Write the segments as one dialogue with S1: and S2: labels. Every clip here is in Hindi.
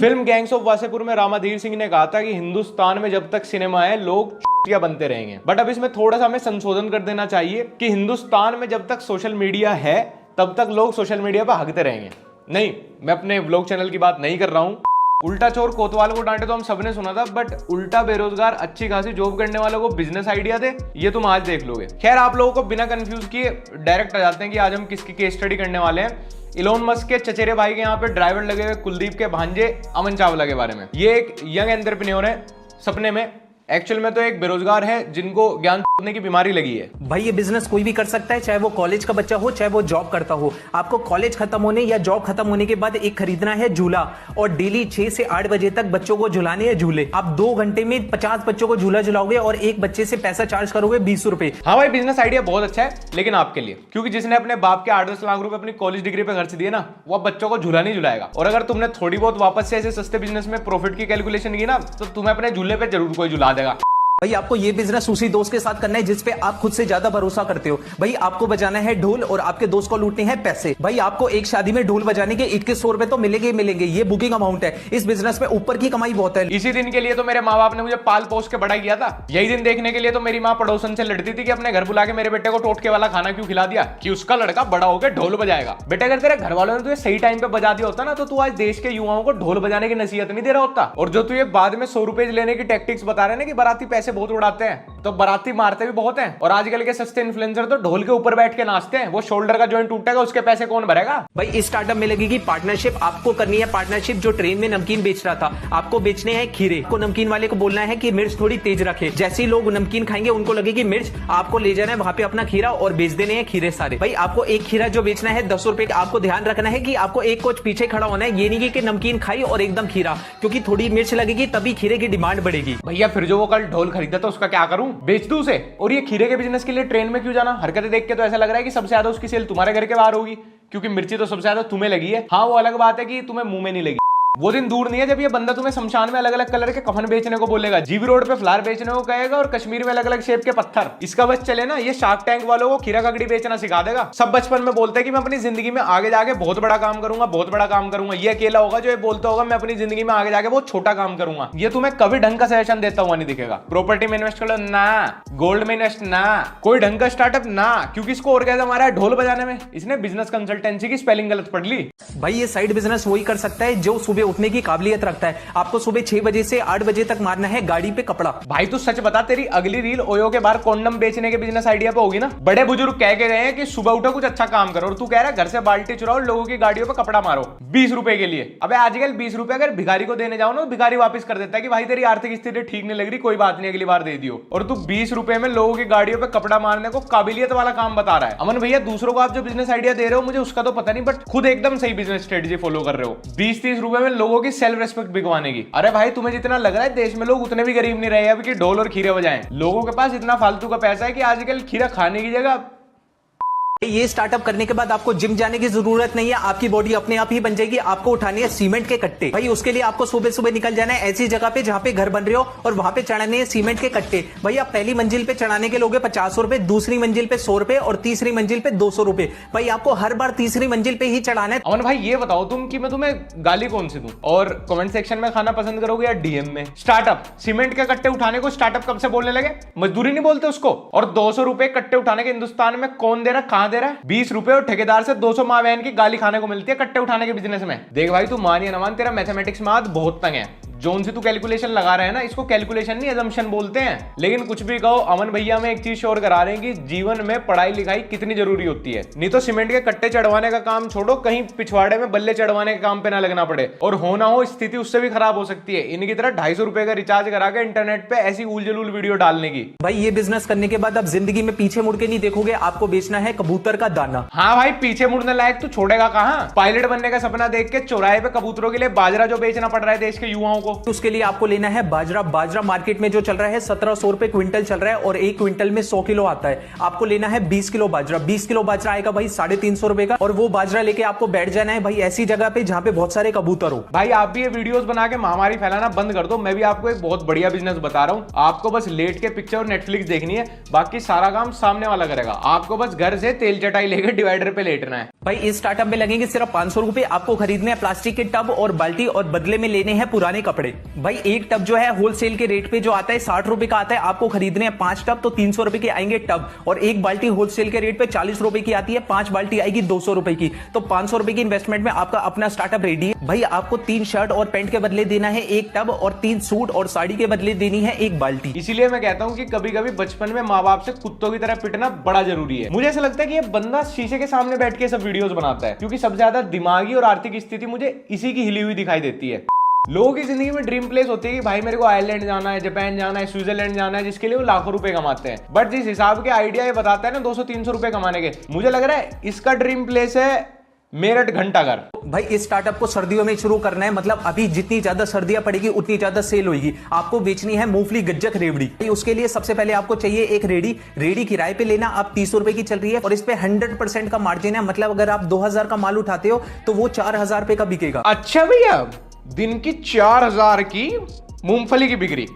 S1: फिल्म गैंग्स ऑफ वासेपुर में रामाधीर सिंह ने कहा था कि हिंदुस्तान में जब तक सिनेमा है लोग बनते रहेंगे। बट अब इसमें थोड़ा सा हमें संशोधन कर देना चाहिए कि हिंदुस्तान में जब तक सोशल मीडिया है तब तक लोग सोशल मीडिया पर हकते रहेंगे। नहीं, मैं अपने व्लॉग चैनल की बात नहीं कर रहा हूं। उल्टा चोर कोतवाल को डांटे तो हम सबने सुना था, बट उल्टा बेरोजगार अच्छी खासी जॉब करने वालों को बिजनेस आइडिया दे, ये तुम आज देख लोगे। खैर, आप लोगों को बिना कंफ्यूज किए डायरेक्ट आ जाते हैं कि आज हम किसकी केस स्टडी करने वाले हैं। इलोन मस्क के चचेरे भाई के यहाँ पे ड्राइवर लगे हुए कुलदीप के भांजे अमन चावला के बारे में। ये एक यंग एंटरप्रेन्योर है सपने में, एक्चुअल में तो एक बेरोजगार है जिनको ज्ञान की बीमारी लगी है।
S2: भाई ये बिजनेस कोई भी कर सकता है, चाहे वो कॉलेज का बच्चा हो चाहे वो जॉब करता हो। आपको कॉलेज खत्म होने या जॉब खत्म होने के बाद एक खरीदना है झूला, और डेली 6 से 8 बजे तक बच्चों को झुलाने हैं झूले। आप 2 घंटे में 50 बच्चों को झूला झुलाओगे और एक बच्चे से पैसा चार्ज करोगे 20 रुपए।
S1: हाँ भाई, बिजनेस आइडिया बहुत अच्छा है, लेकिन आपके लिए, क्योंकि जिसने अपने बाप के 8-10 लाख रुपए अपनी कॉलेज डिग्री पे खर्च दिए ना, वो बच्चों को झूला नहीं झुलाएगा। और अगर तुमने थोड़ी बहुत वापस से ऐसे सस्ते बिजनेस में प्रॉफिट की कैलकुलेशन की ना, तो तुम्हें अपने झूले पे जरूर कोई झुला देगा।
S2: भाई आपको ये बिजनेस उसी दोस्त के साथ करना है जिस पे आप खुद से ज्यादा भरोसा करते हो। भाई आपको बजाना है ढोल और आपके दोस्त को लूटने हैं पैसे। भाई आपको एक शादी में ढोल बजाने के 2100 रुपए तो मिलेंगे ही मिलेंगे, ये बुकिंग अमाउंट है। इस बिजनेस में ऊपर की कमाई बहुत है।
S1: इसी दिन के लिए तो मेरे माँ बाप ने मुझे पाल पोस के बड़ा किया था। यही दिन देखने के लिए तो मेरी माँ पड़ोसन से लड़ती थी कि अपने घर बुला के मेरे बेटे को टोटके वाला खाना क्यों खिला दिया, कि उसका लड़का बड़ा होकर ढोल बजाएगा। बेटा, अगर तेरे घर वालों ने तुझे सही टाइम पे बजा दिया होता ना, तो तू आज देश के युवाओं को ढोल बजाने की नसीहत नहीं दे रहा होता। और जो तू ये बाद में 100 रुपए लेने की टैक्टिक्स बता रहे हैं ना कि बाराती पैसे बहुत उड़ाते हैं, तो बाराती मारते भी बहुत हैं। और आजकल के सस्ते इन्फ्लुएंसर तो ढोल के ऊपर बैठ के नाचते हैं। वो शोल्डर का जॉइंट टूटेगा, उसके पैसे कौन भरेगा?
S2: भाई इस स्टार्टअप में लगेगी पार्टनरशिप। आपको करनी है पार्टनरशिप। जो ट्रेन में नमकीन बेच रहा था, आपको बेचने हैं खीरे। को नमकीन वाले को बोलना है कि मिर्च थोड़ी तेज रखे। जैसे ही लोग नमकीन खाएंगे उनको लगेगी मिर्च, आपको ले जाना है वहां पे अपना खीरा और बेच देने हैं खीरे सारे। भाई आपको एक खीरा जो बेचना है 10 रुपए। आपको ध्यान रखना है कि आपको एक कोच पीछे खड़ा होना है। ये नहीं कि नमकीन खाई और एकदम खीरा, क्योंकि थोड़ी मिर्च लगेगी तभी खीरे की डिमांड बढ़ेगी।
S1: भैया, फिर जो वो कल ढोल खरीदा था उसका क्या करूं? बेच दूं उसे? और ये खीरे के बिजनेस के लिए ट्रेन में क्यों जाना? हरकतें देख के तो ऐसा लग रहा है कि सबसे ज्यादा उसकी सेल तुम्हारे घर के बाहर होगी, क्योंकि मिर्ची तो सबसे ज्यादा तुम्हें लगी है। हाँ, वो अलग बात है कि तुम्हें मुंह में नहीं लगी। वो दिन दूर नहीं है जब ये बंदा तुम्हें शमशान में अलग अलग कलर के कफन बेचने को बोलेगा, जीबी रोड पे फ्लावर बेचने को कहेगा, और कश्मीर में अलग अलग शेप के पत्थर। इसका बस चले ना, ये शार्क टैंक वालों को खीरा ककड़ी बेचना सिखा देगा। सब बचपन में बोलते हैं कि मैं अपनी जिंदगी में आगे जाके बहुत बड़ा काम करूंगा, बहुत बड़ा काम करूंगा। ये अकेला होगा जो ये बोलता होगा मैं अपनी जिंदगी में आगे जाके बहुत छोटा काम करूंगा। ये तुम्हें कभी ढंग का सजेशन देता हुआ नहीं दिखेगा। प्रॉपर्टी में इन्वेस्ट करो ना, गोल्ड में इन्वेस्ट ना, कोई ढंग का स्टार्टअप ना, क्योंकि इसको ऑर्गेनाइज हमारा ढोल बजाने में। इसने बिजनेस कंसल्टेंसी की स्पेलिंग गलत पढ़ ली।
S2: भाई ये साइड बिजनेस वही कर सकता है जो सुबह उठने की काबिलियत रखता है। आपको सुबह 6 बजे से 8 बजे तक मारना है गाड़ी पे कपड़ा।
S1: भाई तू सच बता, तेरी अगली रील ओयो के बाहर कॉन्डम बेचने के बिजनेस आइडिया पे होगी ना? बड़े बुजुर्ग कह के गए हैं कि सुबह उठो कुछ अच्छा काम करो, और तू कह रहा है घर से बाल्टी चुराओ लोगों की गाड़ियों पे कपड़ा मारो 20 रुपए के लिए। अबे आजकल 20 रुपए अगर भिखारी को देने जाओ ना, भिखारी वापस कर देता है कि भाई तेरी आर्थिक स्थिति ठीक नहीं लग रही, कोई बात नहीं अगली बार दे दियो। और तू 20 रुपए में लोगों की गाड़ियों पे कपड़ा मारने को काबिलियत वाला काम बता रहा है। अमन भैया, दूसरों को आप जो बिजनेस आइडिया दे रहे हो मुझे उसका तो पता नहीं, बट खुद एकदम सही बिजनेस स्ट्रेटेजी फॉलो कर रहे हो 20-30 रुपए में लोगों की सेल्फ रेस्पेक्ट बिगवाने की। अरे भाई, तुम्हें जितना लग रहा है देश में लोग उतने भी गरीब नहीं रहे अब कि ढोल और खीरे बजाएं। लोगों के पास इतना फालतू का पैसा है कि आजकल खीरा खाने की जगह।
S2: ये स्टार्टअप करने के बाद आपको जिम जाने की जरूरत नहीं है। आपकी बॉडी अपने आप ही बन जाएगी। आपको उठानी है सीमेंट के कट्टे। भाई उसके लिए आपको सुबह सुबह निकल जाना है ऐसी जगह पे जहां पे घर बन रहे हो, और वहां पे चढ़ाने हैं सीमेंट के कट्टे। भाई आप पहली मंजिल पे चढ़ाने के लोगे 50 रुपए, दूसरी मंजिल पे 100 रुपए, और तीसरी मंजिल पे 200 रुपए। भाई आपको हर बार तीसरी मंजिल पे ही चढ़ाना है।
S1: अमन भाई, ये बताओ तुम कि मैं तुम्हें गाली कौन सी दूं, और कमेंट सेक्शन में खाना पसंद करोगे या डीएम में? स्टार्टअप सीमेंट के कट्टे उठाने को स्टार्टअप कब से बोलने लगे? मजदूरी नहीं बोलते उसको। और 200 रुपए कट्टे उठाने के हिंदुस्तान में कौन दे रहा, कहां दे रहा है? 20 रुपए और ठेकेदार से 200 माँ बहन की गाली खाने को मिलती है कट्टे उठाने के बिजनेस में। देख भाई, तू मान या ना मान, तेरा मैथमेटिक्स में हाथ बहुत तंग है। जोन से तू कैलकुलेशन लगा रहे हैं ना, इसको कैलकुलेशन नहीं अजम्पशन बोलते हैं। लेकिन कुछ भी कहो, अमन भैया में एक चीज श्योर करा रहे हैं कि जीवन में पढ़ाई लिखाई कितनी जरूरी होती है। नहीं तो सीमेंट के कट्टे चढ़वाने का काम छोड़ो, कहीं पिछवाड़े में बल्ले चढ़वाने के काम पे ना लगना पड़े, और हो ना हो स्थिति उससे भी खराब हो सकती है इनकी तरह 250 रुपए का रिचार्ज करा के इंटरनेट पे ऐसी उलझुल वीडियो डालने की।
S2: भाई ये बिजनेस करने के बाद आप जिंदगी में पीछे मुड़ के नहीं देखोगे। आपको बेचना है कबूतर का दाना।
S1: हाँ भाई, पीछे मुड़ने लायक तू छोड़ेगा कहां? पायलट बनने का सपना देख के चौराहे पे कबूतरों के लिए बाजरा जो बेचना पड़ रहा है देश के युवाओं को,
S2: उसके लिए आपको लेना है बाजरा। बाजरा मार्केट में जो चल रहा है 1700 रुपए क्विंटल चल रहा है और 1 क्विंटल में 100 किलो आता है। आपको लेना है 20 किलो बाजरा। 20 किलो बाजरा आएगा भाई 350 रुपए का, और वो बाजरा लेके आपको बैठ जाना है भाई ऐसी जगह पे जहां पे बहुत सारे कबूतर हो।
S1: भाई आप भी ये वीडियोस बना के महामारी फैलाना बंद कर दो। मैं भी आपको एक बहुत बढ़िया बिजनेस बता रहा हूँ। आपको बस लेट के पिक्चर और नेटफ्लिक्स देखनी है, बाकी सारा काम सामने वाला करेगा। आपको बस घर से तेल चटाई लेकर डिवाइडर पे लेटना है।
S2: भाई इस स्टार्टअप में लगेंगे सिर्फ 500 रुपए। आपको खरीदने हैं प्लास्टिक के टब और बाल्टी, और बदले में लेने हैं पुराने कपड़े। भाई एक टब जो है होलसेल के रेट पे जो आता है 60 रुपए का आता है। आपको खरीदने हैं 5 टब, तो 300 रुपए के आएंगे टब, और एक बाल्टी होलसेल के रेट पे 40 रुपए की आती है। 5 बाल्टी आएगी 200 रुपए की, तो 500 रुपए की इन्वेस्टमेंट में आपका अपना स्टार्टअप रेडी है। भाई आपको 3 शर्ट और पैंट के बदले देना है 1 टब, और 3 सूट और साड़ी के बदले देनी है 1 बाल्टी।
S1: इसीलिए मैं कहता हूँ कि कभी कभी बचपन में माँ बाप से कुत्तों की तरह पिटना बड़ा जरूरी है। मुझे ऐसा लगता है कि ये बंदा शीशे के सामने बैठ के सब वीडियोस बनाता है, क्योंकि सबसे ज्यादा दिमागी और आर्थिक स्थिति मुझे इसी की हिली हुई दिखाई देती है। लोगों की जिंदगी में ड्रीम प्लेस होती है कि भाई मेरे को आयरलैंड जाना है, जापान जाना है, स्विट्जरलैंड जाना है, जिसके लिए वो लाखों रुपए कमाते हैं। बट जिस हिसाब के आइडिया ये बताता है ना 200-300 रुपए कमाने के, मुझे लग रहा है इसका ड्रीम प्लेस है मेरठ घंटाघर।
S2: भाई इस स्टार्टअप को सर्दियों में शुरू करना है, मतलब अभी जितनी ज्यादा सर्दियां पड़ेगी उतनी ज्यादा सेल होगी। आपको बेचनी है मूंगफली गज्जक रेवड़ी। उसके लिए सबसे पहले आपको चाहिए एक रेडी। रेडी किराए पे लेना, आप 300 रुपए की चल रही है, और इस पे 100% का मार्जिन है। मतलब अगर आप 2000 का माल उठाते हो तो वो 4000 रुपए का बिकेगा।
S1: अच्छा भैया, दिन की 4000 की मूंगफली की बिक्री,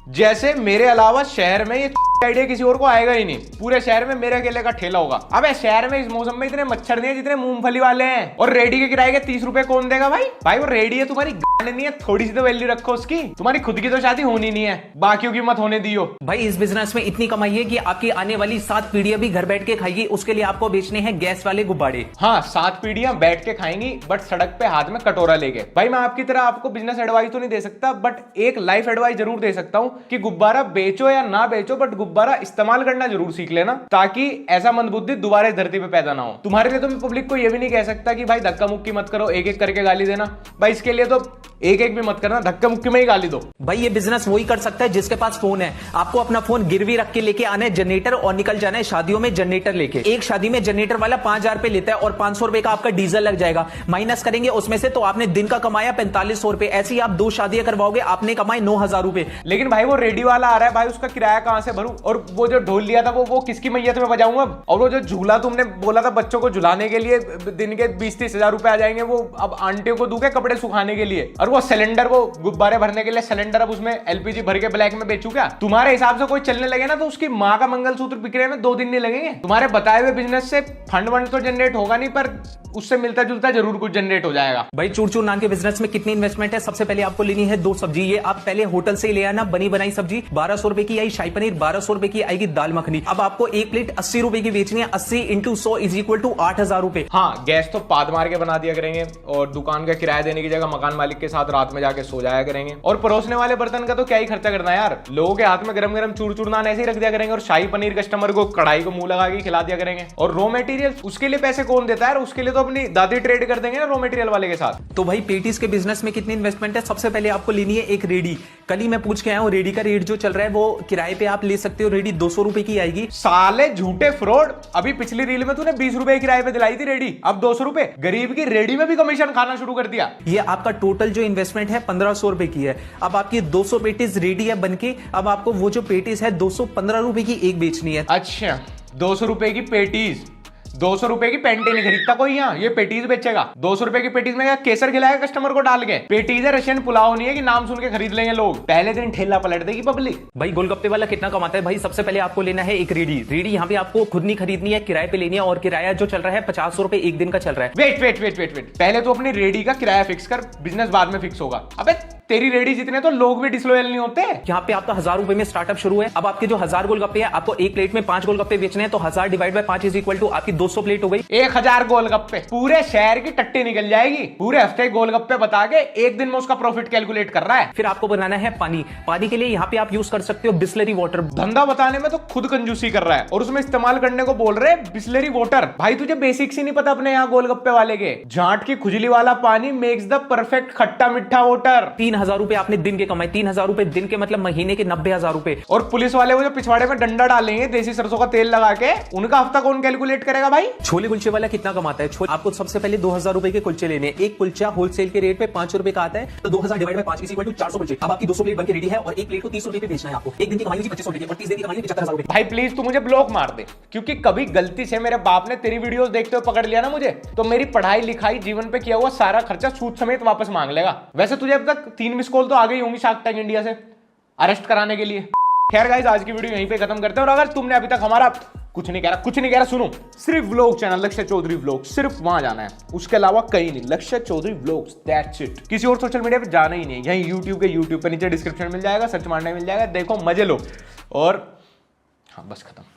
S1: जैसे मेरे अलावा शहर में ये आइडिया किसी और को आएगा ही नहीं। पूरे शहर में मेरे अकेले का ठेला होगा। अबे शहर में इस मौसम में इतने मच्छर नहीं है जितने मूंगफली वाले हैं। और रेडी के किराए के 30 रुपए कौन देगा भाई? भाई वो रेडी है, तुम्हारी गांड नहीं है, थोड़ी सी तो वैल्यू रखो उसकी। तुम्हारी खुद की तो शादी होनी नहीं है, बाकियों की मत होने दियो।
S2: भाई इस बिजनेस में इतनी कमाई है कि आपकी आने वाली 7 पीढ़ियां भी घर बैठ के खाएगी। उसके लिए आपको बेचने हैं गैस वाले गुब्बारे।
S1: हाँ, 7 पीढ़ियां बैठ के खाएंगी, बट सड़क पे हाथ में कटोरा लेके। भाई मैं आपकी तरह आपको बिजनेस एडवाइस तो नहीं दे सकता, बट एक लाइफ एडवाइस जरूर दे सकता हूँ कि गुब्बारा बेचो या ना बेचो, बट गुब्बारा इस्तेमाल करना जरूर सीख लेना, ताकि ऐसा मंदबुद्धि दोबारा इस धरती पे पैदा ना हो। तुम्हारे लिए तो मैं पब्लिक को यह भी नहीं कह सकता कि भाई धक्का मुक्की मत करो, एक एक करके गाली देना। भाई इसके लिए तो एक एक भी मत करना, धक्का मुक्की में ही गाली दो।
S2: भाई ये बिजनेस वही कर सकता है जिसके पास फोन है। आपको अपना फोन गिरवी रख के लेके आना है जनरेटर, और निकल जाना है शादियों में जनरेटर लेके। एक शादी में जनरेटर वाला 5000 रुपए लेता है, और 500 रुपए का आपका डीजल लग जाएगा। माइनस करेंगे उसमें से तो आपने दिन का कमाया 4500 रुपए। ऐसे ही आप 2 शादियां करवाओगे, आपने कमाए 9000 रुपए।
S1: लेकिन भाई वो रेडी वाला आ रहा है, भाई उसका किराया कहां से भरूं? और वो जो ढोल लिया था वो किसकी मैयत में बजाऊंगा? और वो जो झूला तुमने बोला था बच्चों को झुलाने के लिए दिन के 20-30 हजार रुपए आ जाएंगे, वो अब आंटियों को दूंगे कपड़े सुखाने के लिए। और वो सिलेंडर, वो गुब्बारे भरने के लिए सिलेंडर, अब उसमें एलपीजी भर के ब्लैक में बेचू क्या? तुम्हारे हिसाब से कोई चलने लगे ना तो उसकी माँ का मंगलसूत्र बिक्री में 2 दिन नहीं लगेंगे। तुम्हारे बताए हुए बिजनेस से फंड वंड तो जनरेट होगा नहीं, पर उससे मिलता जुलता जरूर कुछ जनरेट हो जाएगा।
S2: भाई चूर चूर नान के बिजनेस में कितनी इन्वेस्टमेंट है? सबसे पहले आपको लेनी है 2 सब्जी। ये आप पहले होटल से ही ले आना, बनी बनाई सब्जी। 1200 रुपए की आई शाही पनीर, 1200 रुपए की आएगी दाल मखनी। अब आपको एक प्लेट 80 रुपए की बेचनी है। 80 × 100 = 8000 रुपए।
S1: हाँ, गैस तो पाद मार के बना दिया करेंगे, और दुकान का किराया देने की जगह मकान मालिक के साथ रात में जाके सो जाया करेंगे। और परोसने वाले बर्तन का तो क्या ही खर्चा करना है यार। लोगों के हाथ में गरम गरम चूर चूर नान ऐसे ही रख दिया करेंगे, और शाही पनीर कस्टमर को कढ़ाई को मुंह लगा के खिला दिया करेंगे। और रॉ मटेरियल, उसके लिए पैसे कौन देता है? उसके लिए तो अपनी दादी ट्रेड कर देंगे ना रॉ मटेरियल वाले के साथ।
S2: तो भाई पेटीज के बिजनेस में कितनी इन्वेस्टमेंट है? सबसे पहले आपको लेनी है एक रेडी। कल ही मैं पूछ के आया हूँ, रेडी का रेट जो चल रहा है वो किराए पे आप ले सकते हो। रेडी 200 रुपए की आएगी।
S1: साले झूठे फ्रॉड, अभी पिछली रील में तूने 20 रुपए किराए पे दिलाई थी रेडी, अब 200 रुपए। गरीब की रेडी में भी कमीशन खाना शुरू कर दिया।
S2: ये आपका टोटल जो इन्वेस्टमेंट है 1500 रुपए की है। अब आपकी 200 पेटीज रेडी है बनके। अब आपको वो जो पेटीज है 215 रुपए की एक बेचनी है।
S1: अच्छा, 200 रुपए की पेटीज, 200 रुपए की पेंटे नहीं खरीदता कोई यहाँ, ये पेटीज बेचेगा। 200 रुपए की पेटीज में क्या केसर खिलाएगा कस्टमर को डाल के? पेटीज है, रशियन पुलाव नहीं है कि नाम सुन के खरीद लेंगे लोग। पहले दिन ठेला पलट देगी पब्लिक।
S2: भाई गोलगप्पे वाला कितना कमाता है? भाई सबसे पहले आपको लेना है एक रेडी। रेडी यहाँ पे आपको खुद नहीं खरीदनी है, किराए पे लेनी है। और किराया जो चल रहा है 500 रुपए एक दिन का चल रहा है।
S1: Wait wait wait wait wait, पहले तो अपनी रेडी का किराया फिक्स कर, बिजनेस बाद में फिक्स होगा। अबे तेरी रेडी जितने तो लोग भी डिसलॉयल नहीं होते।
S2: यहाँ पे आपका 1000 रुपए में स्टार्टअप शुरू है। अब आपके जो 1000 गोलगप्पे हैं, आपको एक प्लेट में 5 गोलगप्पे बेचने हैं, तो 1000 / 5 = आपकी 200 प्लेट हो गई।
S1: 1000 गोलगप्पे, पूरे शहर की टट्टी निकल जाएगी। पूरे हफ्ते गोलगप्पे बता के एक दिन में उसका प्रॉफिट कैलकुलेट कर रहा है।
S2: फिर आपको बनाना है पानी। पानी के लिए यहाँ पे आप यूज कर सकते हो बिस्लरी वाटर।
S1: धंधा बताने में तो खुद कंजूसी कर रहा है, और उसमें इस्तेमाल करने को बोल रहे बिस्लरी वाटर। भाई तुझे बेसिक्स ही नहीं पता अपने यहाँ गोलगप्पे वाले के। झांट की खुजली वाला पानी मेक्स द परफेक्ट खट्टा मीठा वाटर।
S2: 3 3,000 रुपए आपने दिन के कमाए, 3,000 रुपए दिन के मतलब महीने के 90,000 रुपए।
S1: और पुलिस वाले वो जो पिछवाड़े में डंडा डालेंगे देसी सरसों का तेल लगा के, उनका हफ्ता कौन कैलकुलेट करेगा भाई?
S2: छोले कुलचे वाला कितना कमाता है? आपको सबसे पहले 2,000 रुपए के कुलचे लेने, एक कुलचा होलसेल के रेट पे 5 रुपए का आता है, तो 2,000 divide by 5 is equal to 400 कुलचे। अब आपकी 200 प्लेट बनके रेडी है और एक प्लेट को 30 रुपए पे बेचना है आपको। एक दिन की कमाई होगी 2500 रुपए और 30 दिन की कमाई 75,000 रुपए।
S1: भाई प्लीज तू मुझे ब्लॉक मार दे, क्योंकि कभी गलती से मेरे बाप ने तेरी वीडियोस देखते हुए पकड़ लिया ना मुझे, तो मेरी पढ़ाई लिखाई जीवन पे किया हुआ सारा खर्चा सूद समेत वापस मांग लेगा। वैसे तुझे अब तक 3 मिस कॉल तो आ गई होंगी शार्क टैंक इंडिया से अरेस्ट कराने के लिए। खैर गाइस, आज की वीडियो यहीं पे खत्म करते हैं। और अगर तुमने अभी तक हमारा कुछ नहीं कह रहा सुनो, सिर्फ व्लॉग चैनल लक्ष्य चौधरी व्लॉग, सिर्फ वहां जाना है, उसके अलावा कहीं नहीं। लक्ष्य चौधरी व्लॉग्स, दैट्स इट। किसी और सोशल मीडिया पे जाना ही नहीं, यहीं यूट्यूब पे नीचे डिस्क्रिप्शन मिल जाएगा, सर्च मारने मिल जाएगा, देखो मजे लो। और हाँ बस खत्म।